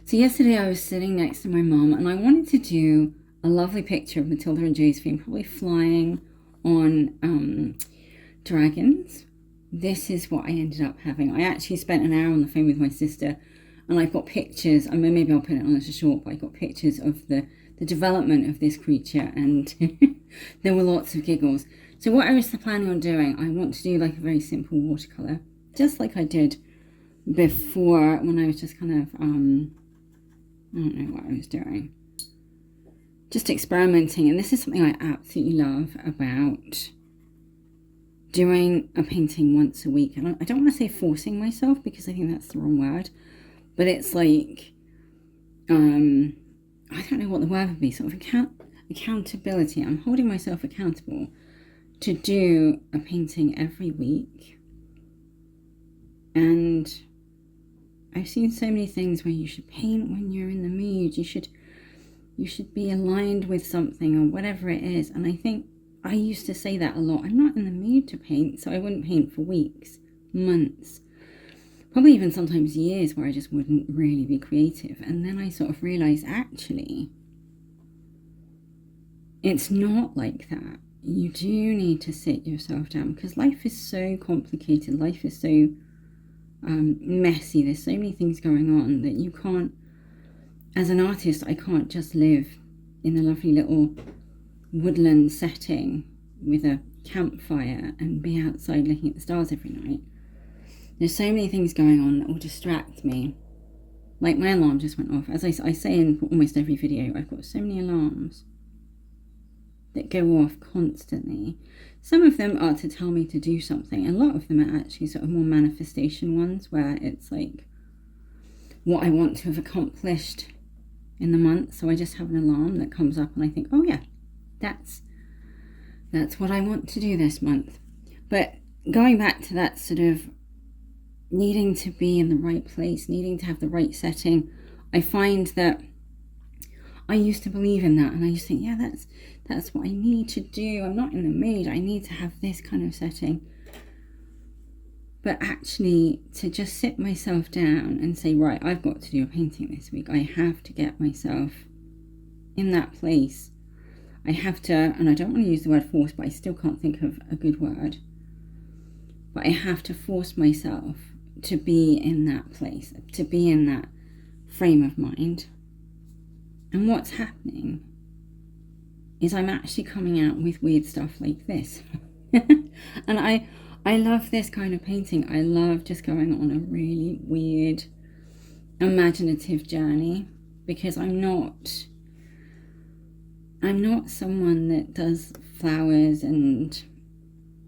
So yesterday I was sitting next to my mum and I wanted to do a lovely picture of Matilda and Josephine probably flying on dragons. This is what I ended up having. I actually spent an hour on the phone with my sister and I've got pictures. I mean, maybe I'll put it on as a short, but I got pictures of the development of this creature, and there were lots of giggles. So what I was planning on doing, I want to do like a very simple watercolour, just like I did before when I was just kind of, I don't know what I was doing. Just experimenting, and this is something I absolutely love about doing a painting once a week. And I don't want to say forcing myself because I think that's the wrong word, but it's like, I don't know what the word would be, sort of accountability. I'm holding myself accountable to do a painting every week. And I've seen so many things where you should paint when you're in the mood. You should be aligned with something or whatever it is. And I think I used to say that a lot. I'm not in the mood to paint, so I wouldn't paint for weeks, months, probably even sometimes years where I just wouldn't really be creative. And then I sort of realized, actually, it's not like that. You do need to sit yourself down because life is so complicated. Life is so messy. There's so many things going on that you can't, as an artist, I can't just live in a lovely little woodland setting with a campfire and be outside looking at the stars every night. There's so many things going on that will distract me. Like my alarm just went off. As I say in almost every video, I've got so many alarms that go off constantly. Some of them are to tell me to do something. A lot of them are actually sort of more manifestation ones where it's like what I want to have accomplished in the month. So I just have an alarm that comes up and I think, oh yeah, that's what I want to do this month. But going back to that sort of needing to be in the right place, needing to have the right setting, I find that I used to believe in that and I used to think, yeah, that's what I need to do. I'm not in the mood. I need to have this kind of setting. But actually, to just sit myself down and say, right, I've got to do a painting this week. I have to get myself in that place. I have to, and I don't want to use the word force, but I still can't think of a good word. But I have to force myself to be in that place, to be in that frame of mind. And what's happening is I'm actually coming out with weird stuff like this. And I love this kind of painting. I love just going on a really weird, imaginative journey because I'm not someone that does flowers and,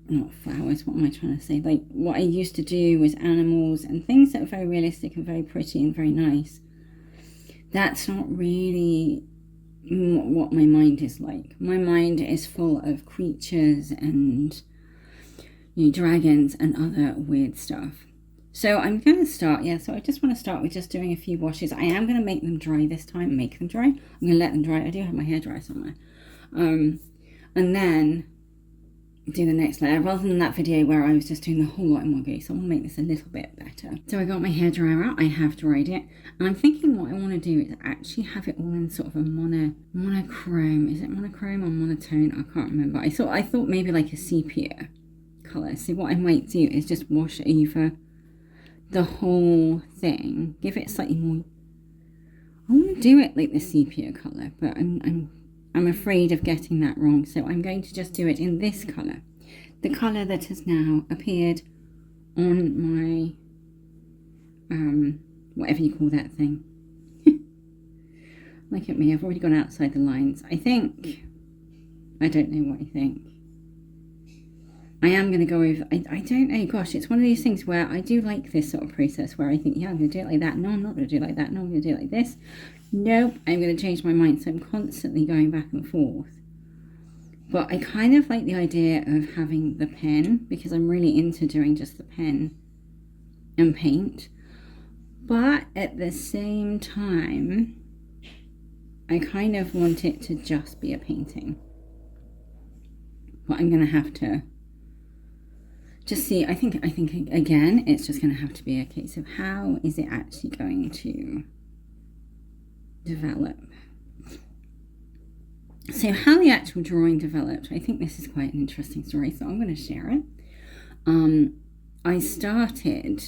not flowers, what am I trying to say? Like what I used to do was animals and things that are very realistic and very pretty and very nice. That's not really what my mind is like. My mind is full of creatures and dragons and other weird stuff. So I'm going to start, so I just want to start with just doing a few washes. I am going to make them dry this time, make them dry. I'm going to let them dry. I do have my hairdryer somewhere. And then do the next layer, rather than that video where I was just doing the whole lot in one go. So I want to make this a little bit better. So I got my hairdryer out, I have dried it. And I'm thinking what I want to do is actually have it all in sort of a monochrome. Is it monochrome or monotone? I can't remember. I thought maybe like a sepia colour. So what I might do is just wash over the whole thing, give it slightly more. I want to do it like the sepia colour, but I'm afraid of getting that wrong, so I'm going to just do it in this colour, the colour that has now appeared on my whatever you call that thing. Look at me, I've already gone outside the lines. I don't know what I think. I am going to go over, I don't know, gosh, it's one of these things where I do like this sort of process where I think, yeah, I'm going to do it like that. No, I'm not going to do it like that. No, I'm going to do it like this. Nope, I'm going to change my mind. So I'm constantly going back and forth. But I kind of like the idea of having the pen because I'm really into doing just the pen and paint. But at the same time, I kind of want it to just be a painting. But I'm going to have to just see, I think again, it's just going to have to be a case of how is it actually going to develop. So how the actual drawing developed, I think this is quite an interesting story, so I'm going to share it. I started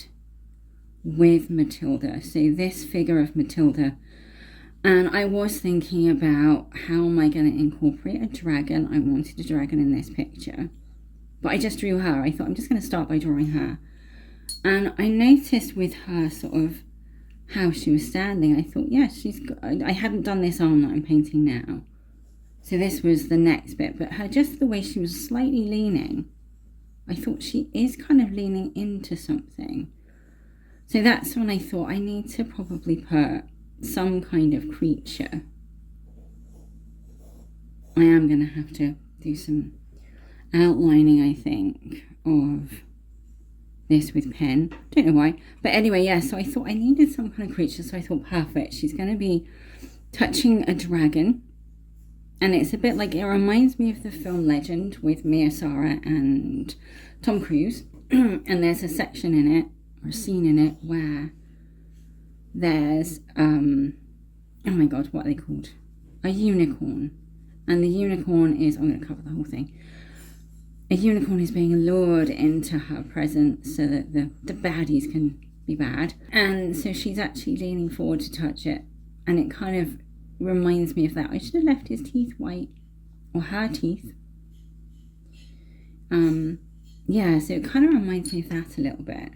with Matilda, so this figure of Matilda, and I was thinking about how am I going to incorporate a dragon. I wanted a dragon in this picture, but I just drew her. I thought I'm just going to start by drawing her, and I noticed with her sort of how she was standing. I thought, yeah, she's got, I hadn't done this arm that I'm painting now, so this was the next bit, but her, just the way she was slightly leaning, I thought she is kind of leaning into something. So that's when I thought I need to probably put some kind of creature. I am going to have to do some outlining, I think, of this with pen. Don't know why. But anyway, yeah, so I thought I needed some kind of creature. So I thought, perfect. She's going to be touching a dragon. And it's a bit like, it reminds me of the film Legend with Mia Sara and Tom Cruise. And there's a section in it, or a scene in it, where there's, oh my God, what are they called? A unicorn. And the unicorn is, I'm going to cover the whole thing. A unicorn is being lured into her presence so that the baddies can be bad. And so she's actually leaning forward to touch it. And it kind of reminds me of that. I should have left his teeth white, or her teeth. Yeah, so it kind of reminds me of that a little bit.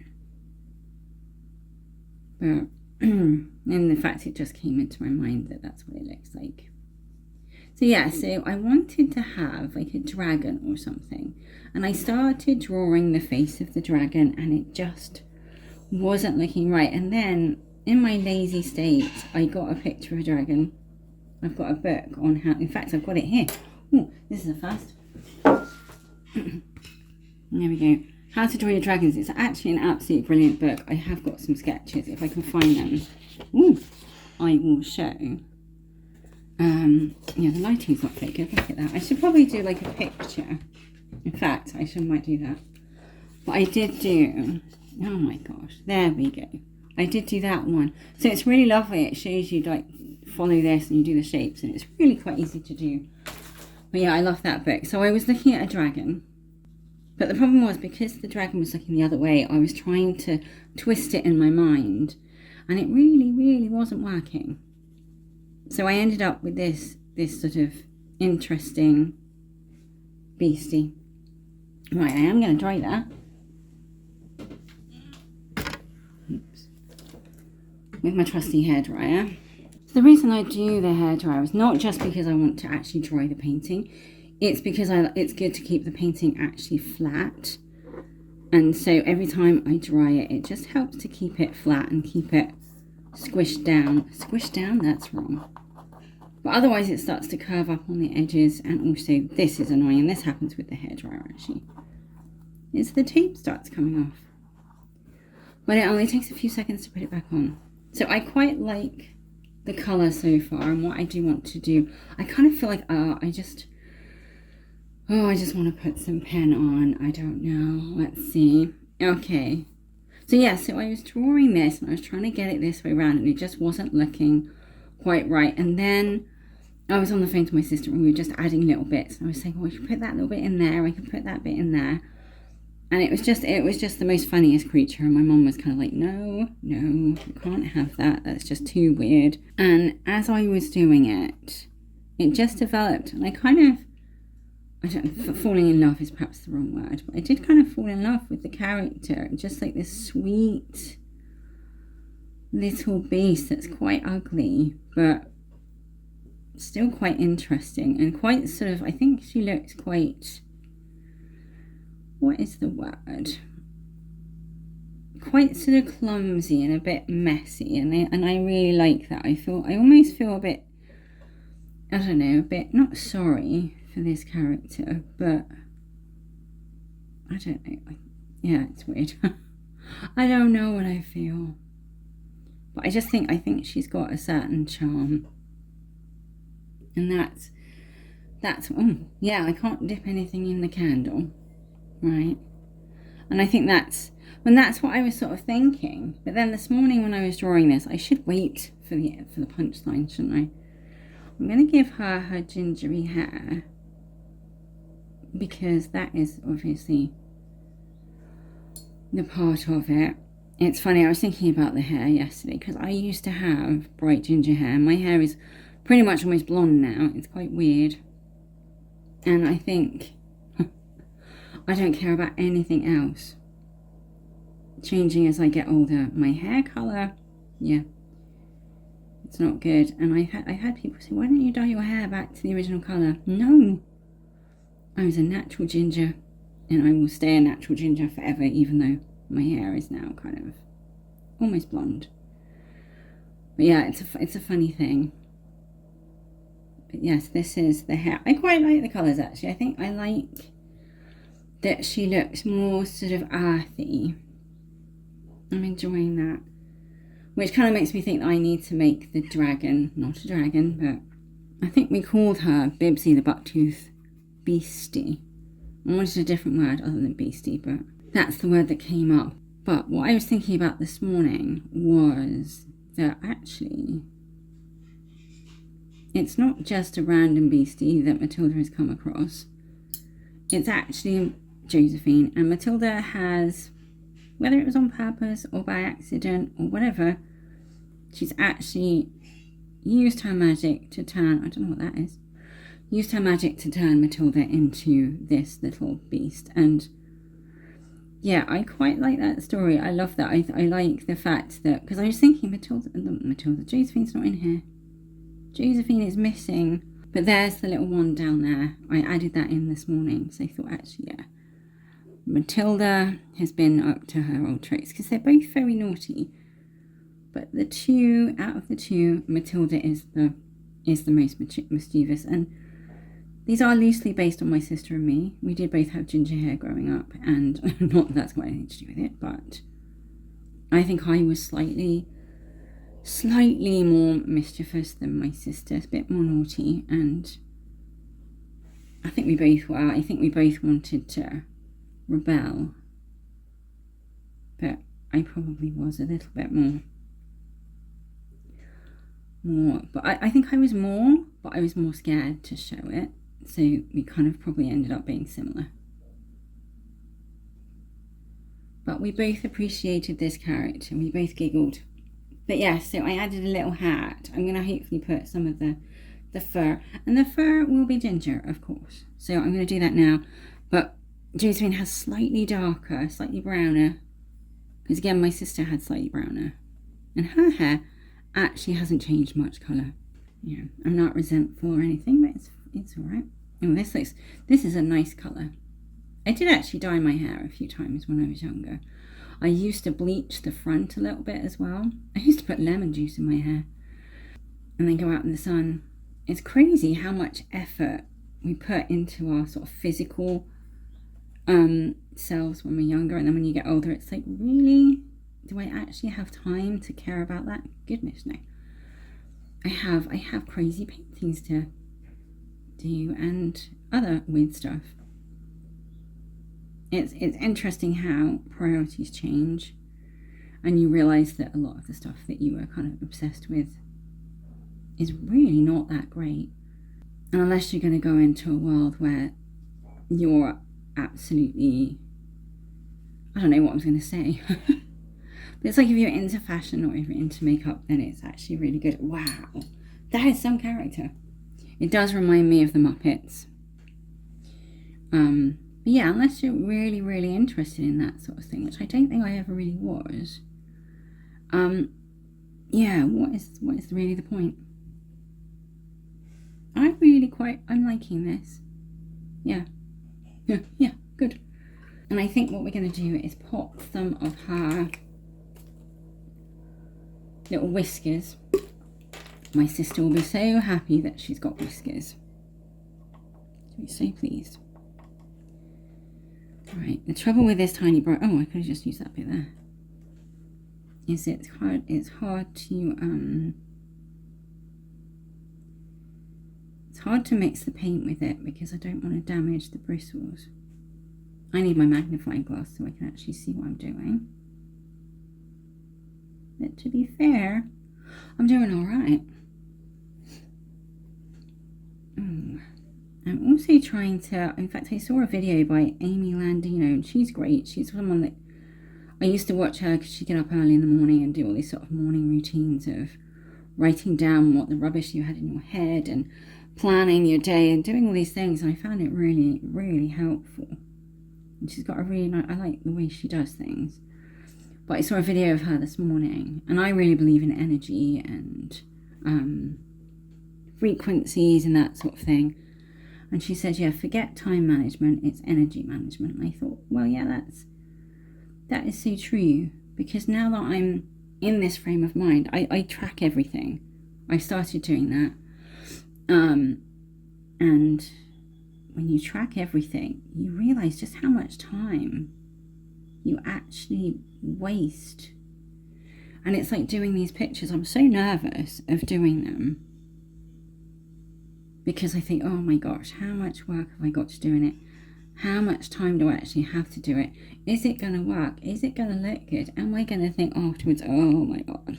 But and the fact it just came into my mind that that's what it looks like. So yeah, so I wanted to have like a dragon or something, and I started drawing the face of the dragon, and it just wasn't looking right. And then in my lazy state, I got a picture of a dragon. I've got a book on how, in fact I've got it here. Oh, this is a first. There we go. How to Draw Your Dragons. It's actually an absolutely brilliant book. I have got some sketches if I can find them. Ooh, I will show. Yeah, the lighting's not very good. Look at that. I should probably do like a picture. In fact, might do that. But I did do, oh my gosh, there we go. I did do that one. So it's really lovely. It shows you like follow this and you do the shapes, and it's really quite easy to do. But yeah, I love that book. So I was looking at a dragon. But the problem was, because the dragon was looking the other way, I was trying to twist it in my mind, and it really, really wasn't working. So I ended up with this sort of interesting beastie. Right, I am going to dry that. Oops. With my trusty hairdryer. So the reason I do the hairdryer is not just because I want to actually dry the painting. It's because it's good to keep the painting actually flat. And so every time I dry it, it just helps to keep it flat and keep it squished down. Squished down? That's wrong. But otherwise it starts to curve up on the edges. And also, this is annoying. This happens with the hairdryer actually. Is the tape starts coming off. But it only takes a few seconds to put it back on. So I quite like the colour so far. And what I do want to do, I kind of feel like, I just want to put some pen on. I don't know. Let's see. Okay. So yeah, so I was drawing this and I was trying to get it this way around, and it just wasn't looking quite right. And then I was on the phone to my sister and we were just adding little bits. And I was saying, oh, I should put that little bit in there. I could put that bit in there. And it was just the most funniest creature. And my mum was kind of like, no, you can't have that. That's just too weird. And as I was doing it, it just developed. And I kind of, falling in love is perhaps the wrong word, but I did kind of fall in love with the character. Just like this sweet little beast that's quite ugly, but still quite interesting and quite sort of, I think she looks quite, what is the word? Quite sort of clumsy and a bit messy, and I really like that. I almost feel a bit, I don't know, a bit not sorry for this character, but I don't know. Yeah, it's weird. I don't know what I feel, but I think she's got a certain charm, and that's oh yeah, I can't dip anything in the candle, right? And I think that's what I was sort of thinking. But then this morning when I was drawing this, I should wait for the punchline, shouldn't I? I'm going to give her her gingery hair, because that is obviously the part of it. It's funny, I was thinking about the hair yesterday, because I used to have bright ginger hair. My hair is pretty much almost blonde now. It's quite weird. And I think I don't care about anything else changing as I get older. My hair colour, yeah, it's not good. And I've had people say, why don't you dye your hair back to the original colour? No, I was a natural ginger, and I will stay a natural ginger forever, even though my hair is now kind of almost blonde. But yeah, it's a funny thing. But yes, this is the hair. I quite like the colours, actually. I think I like that she looks more sort of earthy. I'm enjoying that. Which kind of makes me think that I need to make the dragon, not a dragon, but I think we called her Bibsy the Bucktooth Beastie. I wanted a different word other than beastie, but that's the word that came up. But what I was thinking about this morning was that actually it's not just a random beastie that Matilda has come across. It's actually Josephine, and Matilda has, whether it was on purpose or by accident or whatever, she's actually used her magic to turn, I don't know what that is, used her magic to turn Matilda into this little beast. And yeah, I quite like that story. I love that. I like the fact that, because I was thinking Josephine's not in here. Josephine is missing, but there's the little one down there. I added that in this morning, so I thought, actually, yeah, Matilda has been up to her old tricks, because they're both very naughty. But out of the two, Matilda is the most mischievous. And these are loosely based on my sister and me. We did both have ginger hair growing up, and not that that's got anything to do with it, but I think I was slightly more mischievous than my sister, a bit more naughty, and I think we both were. I think we both wanted to rebel, but I probably was a little bit more, but I think I was more scared to show it, so we kind of probably ended up being similar. But we both appreciated this character, we both giggled. But yeah, so I added a little hat. I'm going to hopefully put some of the fur. And the fur will be ginger, of course. So I'm going to do that now. But Josephine has slightly darker, slightly browner. Because again, my sister had slightly browner. And her hair actually hasn't changed much colour. Yeah, I'm not resentful or anything, but it's alright. Oh, this is a nice colour. I did actually dye my hair a few times when I was younger. I used to bleach the front a little bit as well. I used to put lemon juice in my hair and then go out in the sun. It's crazy how much effort we put into our sort of physical selves when we're younger, and then when you get older, it's like, really? Do I actually have time to care about that? Goodness, no. I have crazy paintings to do and other weird stuff. It's interesting how priorities change, and you realise that a lot of the stuff that you were kind of obsessed with is really not that great. And unless you're going to go into a world where you're absolutely, I don't know what I was going to say. But it's like if you're into fashion or if you're into makeup, then it's actually really good. Wow, that is some character. It does remind me of the Muppets. But yeah, unless you're really, really interested in that sort of thing, which I don't think I ever really was. Yeah, what is really the point? I'm liking this. Yeah. Yeah, good. And I think what we're going to do is pop some of her little whiskers. My sister will be so happy that she's got whiskers. She'll be so pleased. Right, the trouble with this tiny brush, oh, I could have just used that bit there, is it's hard to it's hard to mix the paint with it because I don't want to damage the bristles. I need my magnifying glass so I can actually see what I'm doing. But to be fair, I'm doing all right. I'm also trying to, in fact, I saw a video by Amy Landino, and she's great. She's someone that I used to watch her because she'd get up early in the morning and do all these sort of morning routines of writing down what the rubbish you had in your head and planning your day and doing all these things. And I found it really, really helpful. And she's got a really nice, I like the way she does things. But I saw a video of her this morning, and I really believe in energy and frequencies and that sort of thing. And she said, yeah, forget time management, it's energy management. And I thought, well, yeah, that is so true, because now that I'm in this frame of mind, I track everything. I started doing that. And when you track everything, you realize just how much time you actually waste. And it's like doing these pictures. I'm so nervous of doing them because I think, oh my gosh, how much work have I got to do in it? How much time do I actually have to do it? Is it going to work? Is it going to look good? Am I going to think afterwards, oh my God,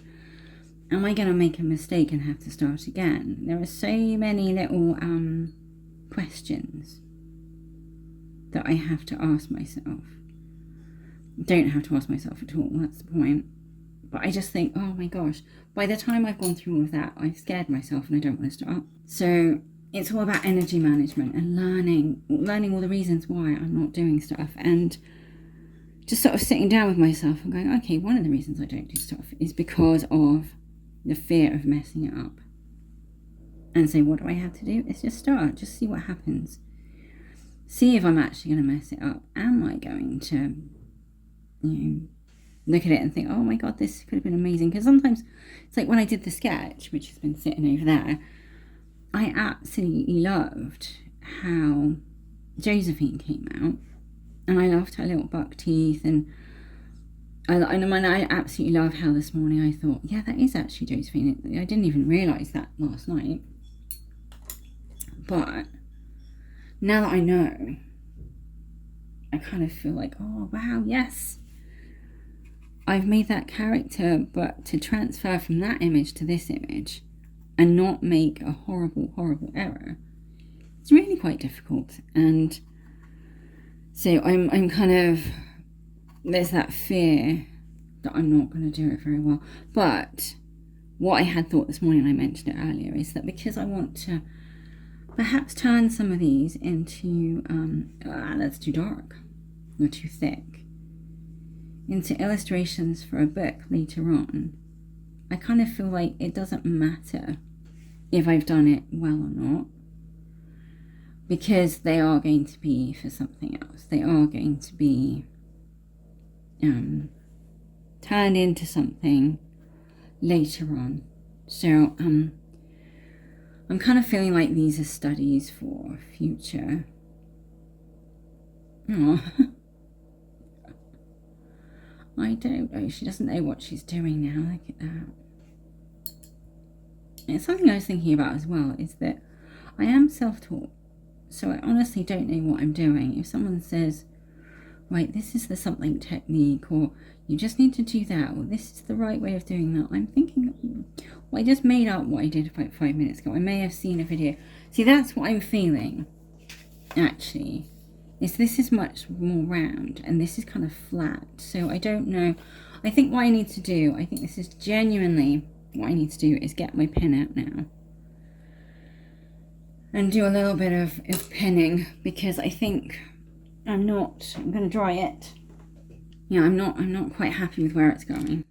am I going to make a mistake and have to start again? There are so many little questions that I have to ask myself. Don't have to ask myself at all, that's the point. But I just think, oh my gosh, by the time I've gone through all of that, I've scared myself and I don't want to start. So it's all about energy management and learning all the reasons why I'm not doing stuff, and just sort of sitting down with myself and going, okay, one of the reasons I don't do stuff is because of the fear of messing it up. And so what do I have to do? It's just start, just see what happens. See if I'm actually going to mess it up. Am I going to, look at it and think, oh my God, this could have been amazing? Because sometimes it's like when I did the sketch, which has been sitting over there, I absolutely loved how Josephine came out, and I loved her little buck teeth, and I absolutely love how this morning I thought, yeah, that is actually Josephine. I didn't even realise that last night. But now that I know, I kind of feel like, oh wow, yes, I've made that character. But to transfer from that image to this image and not make a horrible, horrible error, it's really quite difficult. And so I'm kind of, there's that fear that I'm not going to do it very well. But what I had thought this morning, and I mentioned it earlier, is that because I want to perhaps turn some of these into, that's too dark or too thick, into illustrations for a book later on, I kind of feel like it doesn't matter if I've done it well or not, because they are going to be for something else. They are going to be turned into something later on. So I'm kind of feeling like these are studies for future. Oh, I don't know. She doesn't know what she's doing now. Look at that. It's something I was thinking about as well, is that I am self-taught. So I honestly don't know what I'm doing. If someone says, right, this is the something technique, or you just need to do that, or this is the right way of doing that, I'm thinking, well, I just made up what I did about 5 minutes ago. I may have seen a video. See, that's what I'm feeling, actually, is this is much more round, and this is kind of flat. So I don't know. I think what I need to do, I think this is genuinely what I need to do, is get my pen out now and do a little bit of penning, because I think I'm going to dry it. Yeah, I'm not quite happy with where it's going.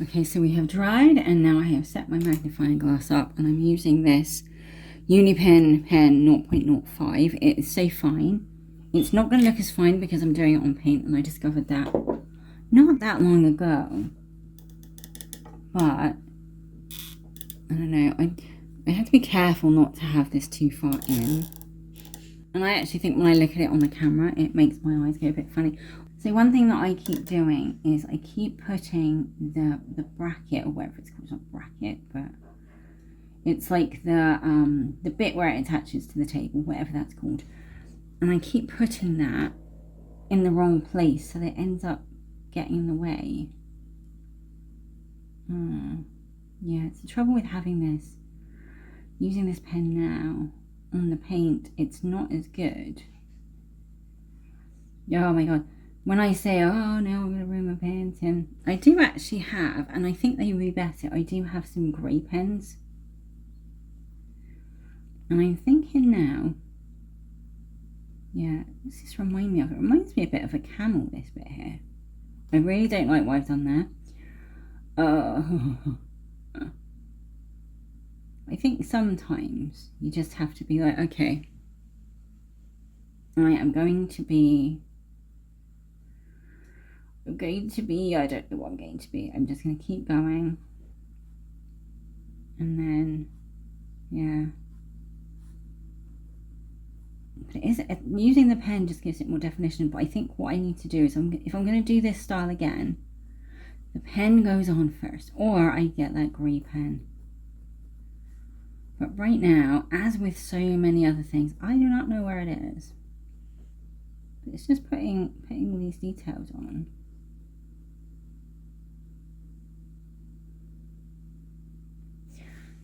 Okay, so we have dried, and now I have set my magnifying glass up, and I'm using this Unipen pen 0.05. It is so fine. It's not going to look as fine because I'm doing it on paint, and I discovered that not that long ago. But I don't know, I have to be careful not to have this too far in. And I actually think when I look at it on the camera, it makes my eyes go a bit funny. So one thing that I keep doing is I keep putting the bracket, or whatever it's called, it's not bracket, but it's like the bit where it attaches to the table, whatever that's called. And I keep putting that in the wrong place so that it ends up getting in the way. Yeah, it's the trouble with having this, using this pen now on the paint, it's not as good. Oh my god, when I say, oh no, I'm going to ruin my painting, I do actually have, and I think they would be better, I do have some grey pens. And I'm thinking now, yeah, what's this remind me of? It reminds me a bit of a camel, this bit here. I really don't like what I've done there. I think sometimes you just have to be like, okay, I am going to be, I don't know what I'm going to be. I'm just going to keep going. And then, yeah. But it is, using the pen just gives it more definition. But I think what I need to do is, if I'm going to do this style again, the pen goes on first. Or I get that grey pen. But right now, as with so many other things, I do not know where it is. But it's just putting all these details on.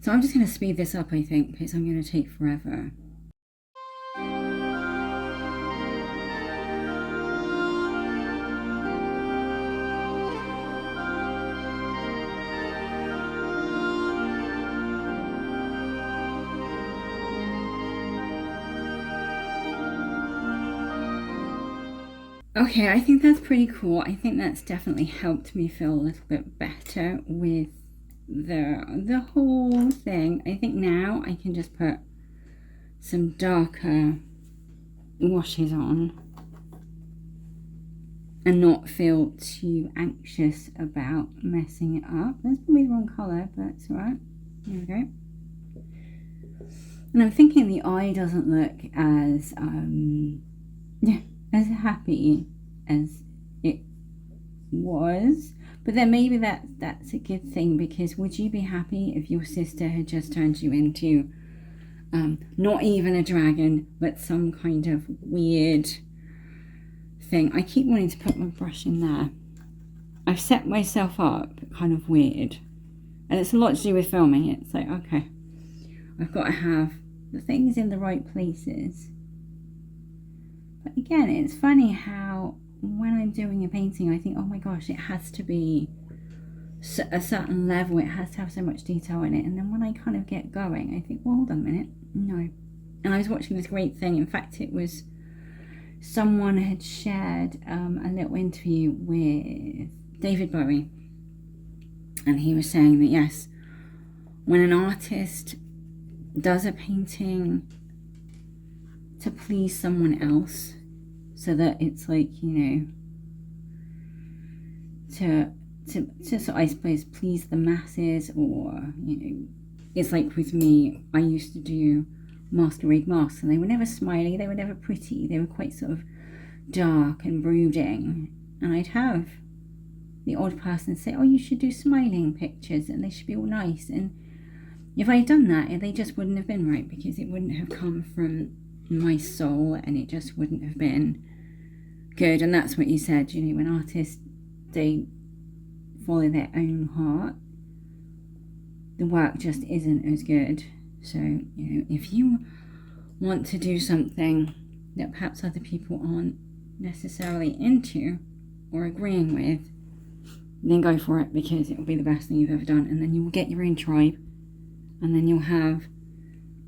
So I'm just going to speed this up, I think, because I'm going to take forever. Okay, I think that's pretty cool. I think that's definitely helped me feel a little bit better with the whole thing. I think now I can just put some darker washes on and not feel too anxious about messing it up. That's probably the wrong colour, but it's alright. There we go. And I'm thinking the eye doesn't look as as happy as it was, but then maybe that's a good thing, because would you be happy if your sister had just turned you into not even a dragon, but some kind of weird thing? I keep wanting to put my brush in there. I've set myself up kind of weird, and it's a lot to do with filming. It's like, okay, I've got to have the things in the right places. But again, it's funny how when I'm doing a painting, I think, oh my gosh, it has to be a certain level, it has to have so much detail in it. And then when I kind of get going, I think, well, hold on a minute, no. And I was watching this great thing. In fact, it was someone had shared a little interview with David Bowie. And he was saying that, yes, when an artist does a painting to please someone else, so that it's like, you know, to so I suppose please the masses, or, you know, it's like with me, I used to do masquerade masks, and they were never smiley, they were never pretty, they were quite sort of dark and brooding, and I'd have the odd person say, oh, you should do smiling pictures and they should be all nice. And if I'd done that, they just wouldn't have been right, because it wouldn't have come from my soul, and it just wouldn't have been good. And that's what you said, you know, when artists, they follow their own heart, the work just isn't as good. So, you know, if you want to do something that perhaps other people aren't necessarily into or agreeing with, then go for it, because it will be the best thing you've ever done. And then you will get your own tribe, and then you'll have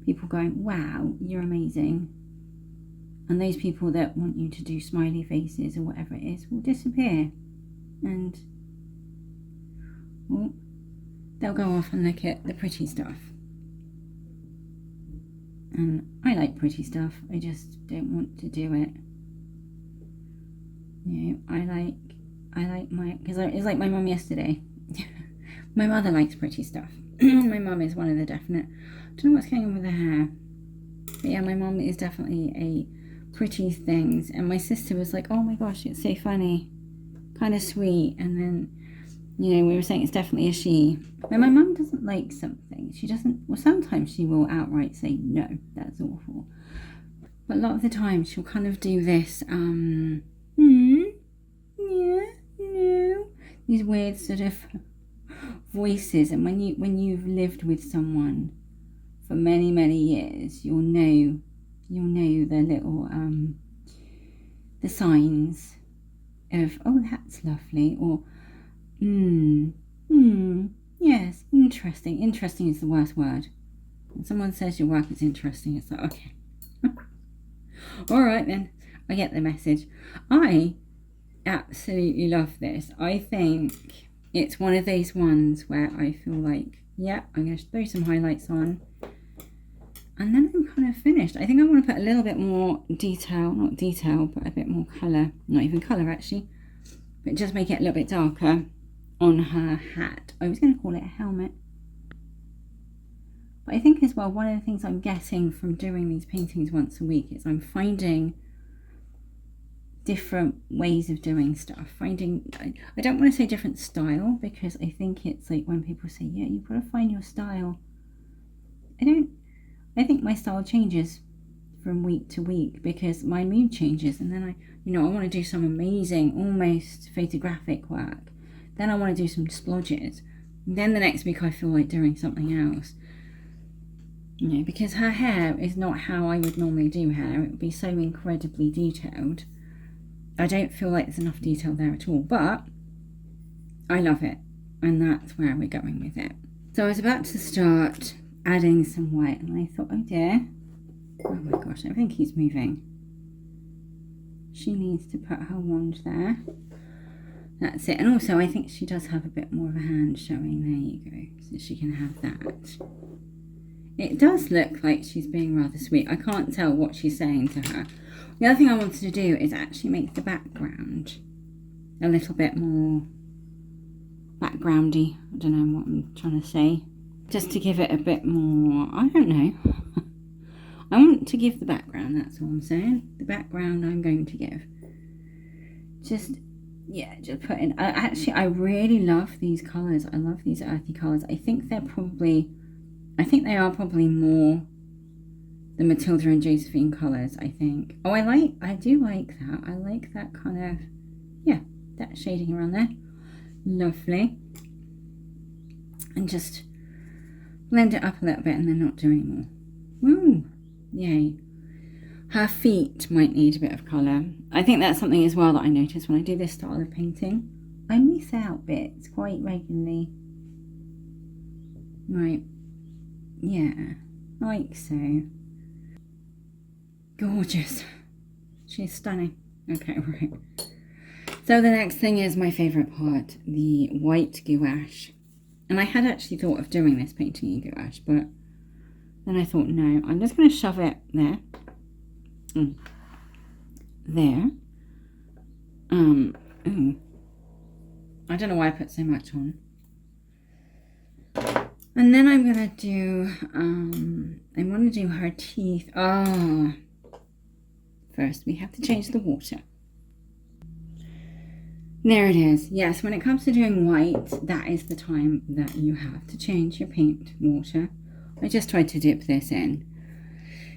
people going, wow, you're amazing. And those people that want you to do smiley faces or whatever it is will disappear, and, well, they'll go off and look at the pretty stuff. And I like pretty stuff, I just don't want to do it. You know, I like my, because it's like my mum yesterday. My mother likes pretty stuff. My mum is one of the definite, I don't know what's going on with her hair, but yeah, my mum is definitely a pretty things. And my sister was like, oh my gosh, it's so funny, kind of sweet. And then, you know, we were saying it's definitely a she. When my mum doesn't like something, she doesn't, well, sometimes she will outright say, no, that's awful. But a lot of the time she'll kind of do this, yeah, no, these weird sort of voices. And when you've lived with someone for many, many years, you'll know the little, the signs of, oh, that's lovely, or, yes, interesting. Interesting is the worst word. When someone says your work is interesting, it's like, okay. All right then, I get the message. I absolutely love this. I think it's one of those ones where I feel like, yeah, I'm going to throw some highlights on, and then I'm kind of finished. I think I want to put a little bit more detail, not detail, but a bit more colour, not even colour actually, but just make it a little bit darker on her hat. I was going to call it a helmet. But I think as well, one of the things I'm getting from doing these paintings once a week is I'm finding different ways of doing stuff. I don't want to say different style, because I think it's like when people say, yeah, you've got to find your style. I think my style changes from week to week because my mood changes, and then I want to do some amazing, almost photographic work. Then I want to do some splodges. Then the next week I feel like doing something else. You know, because her hair is not how I would normally do hair. It would be so incredibly detailed. I don't feel like there's enough detail there at all, but I love it, and that's where we're going with it. So I was about to start adding some white, and I thought, oh dear, oh my gosh, everything keeps moving. She needs to put her wand there. That's it. And also I think she does have a bit more of a hand showing. There you go, so she can have that. It does look like she's being rather sweet. I can't tell what she's saying to her. The other thing I wanted to do is actually make the background a little bit more backgroundy. I don't know what I'm trying to say. Just to give it a bit more, I don't know. I want to give the background, that's all I'm saying. The background I'm going to give. Just put in. I really love these colours. I love these earthy colours. I think they are probably more the Matilda and Josephine colours, I think. Oh, I do like that. I like that kind of, yeah, that shading around there. Lovely. And just blend it up a little bit and then not do any more. Woo! Yay. Her feet might need a bit of colour. I think that's something as well that I notice when I do this style of painting. I miss out bits quite regularly. Right. Yeah, like so. Gorgeous. She's stunning. Okay, right. So the next thing is my favourite part, the white gouache. And I had actually thought of doing this painting in gouache, but then I thought, no, I'm just going to shove it there. There. Ooh. I don't know why I put so much on. And then I'm going to do, I want to do her teeth. First we have to change the water. There it is. Yes, when it comes to doing white, that is the time that you have to change your paint water. I just tried to dip this in.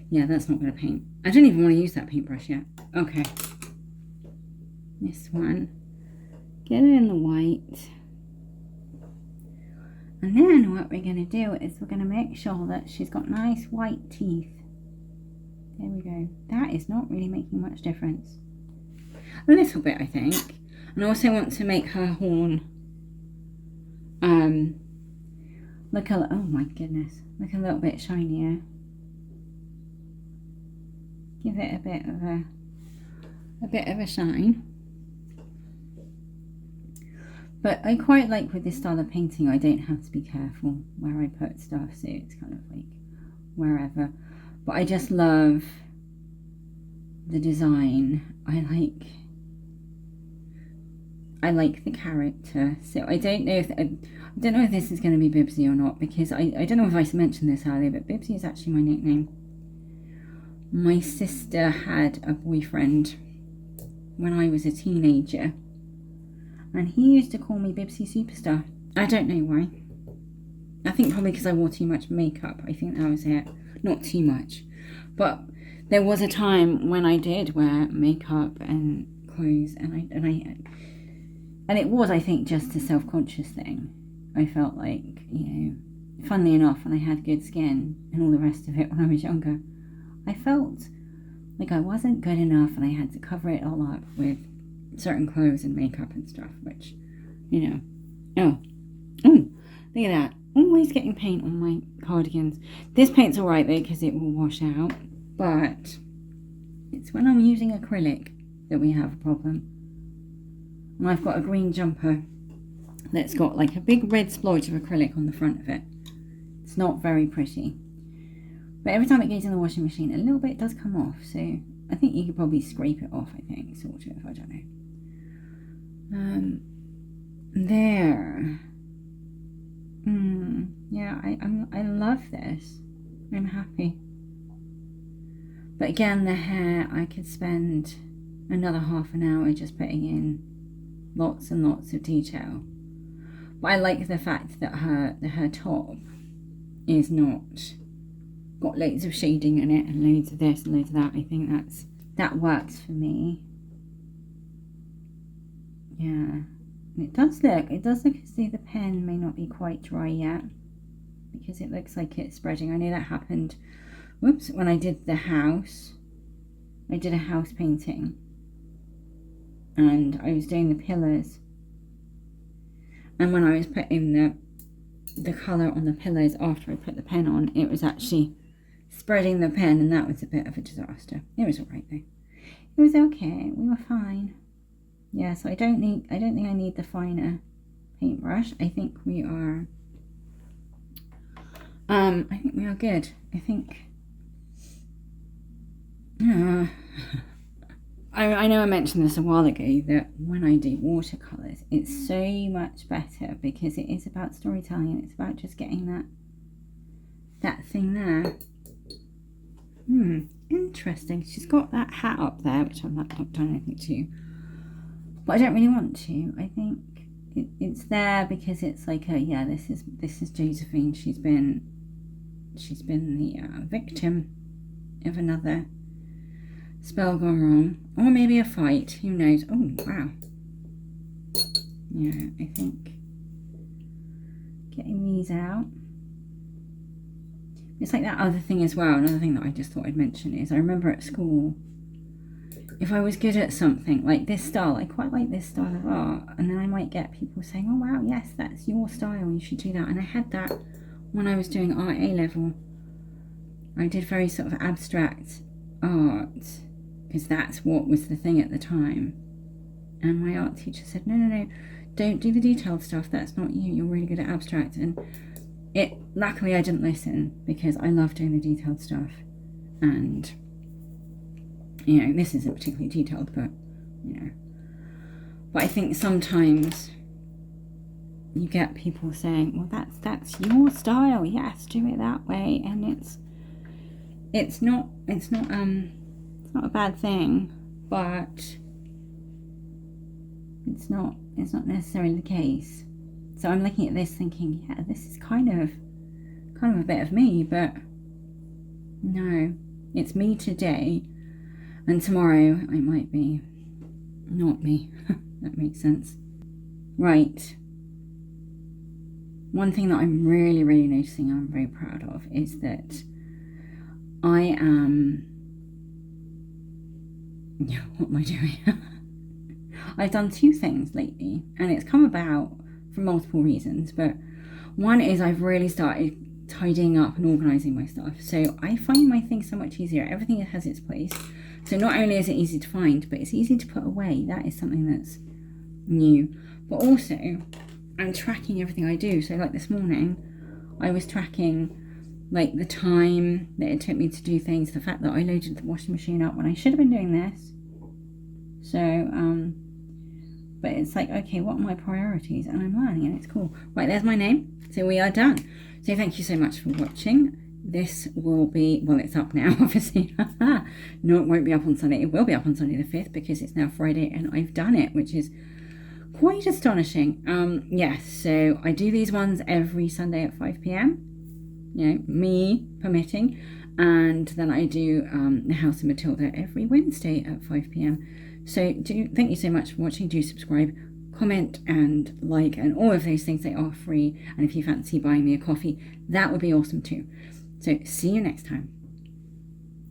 Yeah, that's not going to paint. I don't even want to use that paintbrush yet. Okay. This one. Get it in the white. And then what we're going to do is we're going to make sure that she's got nice white teeth. There we go. That is not really making much difference. A little bit, I think. And I also want to make her horn look a, oh my goodness, look a little bit shinier. Give it a bit of a shine. But I quite like with this style of painting, I don't have to be careful where I put stuff, so it's kind of like wherever. But I just love the design. I like the character. So I don't know if this is going to be Bibsy or not, because I don't know if I mentioned this earlier, but Bibsy is actually my nickname. My sister had a boyfriend when I was a teenager, and he used to call me Bibsy Superstar. I don't know why. I think probably because I wore too much makeup. I think that was it. Not too much, but there was a time when I did wear makeup and clothes, and it was, I think, just a self-conscious thing. I felt like, you know, funnily enough, when I had good skin and all the rest of it when I was younger, I felt like I wasn't good enough and I had to cover it all up with certain clothes and makeup and stuff, which, you know. Oh, look at that. Always getting paint on my cardigans. This paint's alright though, because it will wash out, but it's when I'm using acrylic that we have a problem. And I've got a green jumper that's got like a big red splodge of acrylic on the front of it. It's not very pretty. But every time it goes in the washing machine, a little bit does come off. So I think you could probably scrape it off, I think, sort of. I don't know. There. Yeah, I love this. I'm happy. But again, the hair, I could spend another half an hour just putting in lots and lots of detail. But I like the fact that her top is not got loads of shading in it and loads of this and loads of that. I think that works for me. Yeah. It does look as though the pen may not be quite dry yet, because it looks like it's spreading. I know that happened, when I did the house. I did a house painting, and I was doing the pillars, and when I was putting the colour on the pillars after I put the pen on, it was actually spreading the pen, and that was a bit of a disaster. It was alright though. It was okay, we were fine. Yeah, so I don't think I need the finer paintbrush. I think we are good. I think I know I mentioned this a while ago, that when I do watercolours, it's so much better because it is about storytelling and it's about just getting that thing there. Interesting. She's got that hat up there, which I'm not done anything to. But I don't really want to. I think it's there because it's like this is Josephine. She's been the victim of another spell gone wrong, or maybe a fight. Who knows? Oh wow. Yeah, I think getting these out. It's like that other thing as well. Another thing that I just thought I'd mention is I remember at school, if I was good at something like this style, I quite like this style of art, and then I might get people saying, oh wow, yes, that's your style, you should do that. And I had that when I was doing art A level. I did very sort of abstract art because that's what was the thing at the time, and my art teacher said, no, don't do the detailed stuff, that's not you, you're really good at abstract. And luckily I didn't listen, because I love doing the detailed stuff. And you know, this isn't particularly detailed, but you know. But I think sometimes you get people saying, well, that's your style, yes, do it that way. And it's not a bad thing, but it's not necessarily the case. So I'm looking at this thinking, yeah, this is kind of a bit of me, but no, it's me today. And tomorrow, I might be not me. That makes sense. Right. One thing that I'm really, really noticing, I'm very proud of, is that I am... What am I doing? I've done two things lately, and it's come about for multiple reasons, but one is I've really started tidying up and organising my stuff. So I find my things so much easier. Everything has its place. So not only is it easy to find, but it's easy to put away. That is something that's new. But also, I'm tracking everything I do. So like this morning, I was tracking like the time that it took me to do things, the fact that I loaded the washing machine up when I should have been doing this. So, but it's like, okay, what are my priorities? And I'm learning, and it's cool. Right, there's my name. So we are done. So thank you so much for watching. this will be, well, it's up now, obviously. No, it won't be up on Sunday. It will be up on Sunday the 5th because it's now Friday and I've done it, which is quite astonishing. Yes, so I do these ones every Sunday at 5 p.m, you know, me permitting, and then I do the House of Matilda every Wednesday at 5 p.m. So thank you so much for watching. Do subscribe, comment and like, and all of those things. They are free, and if you fancy buying me a coffee, that would be awesome too. So see you next time.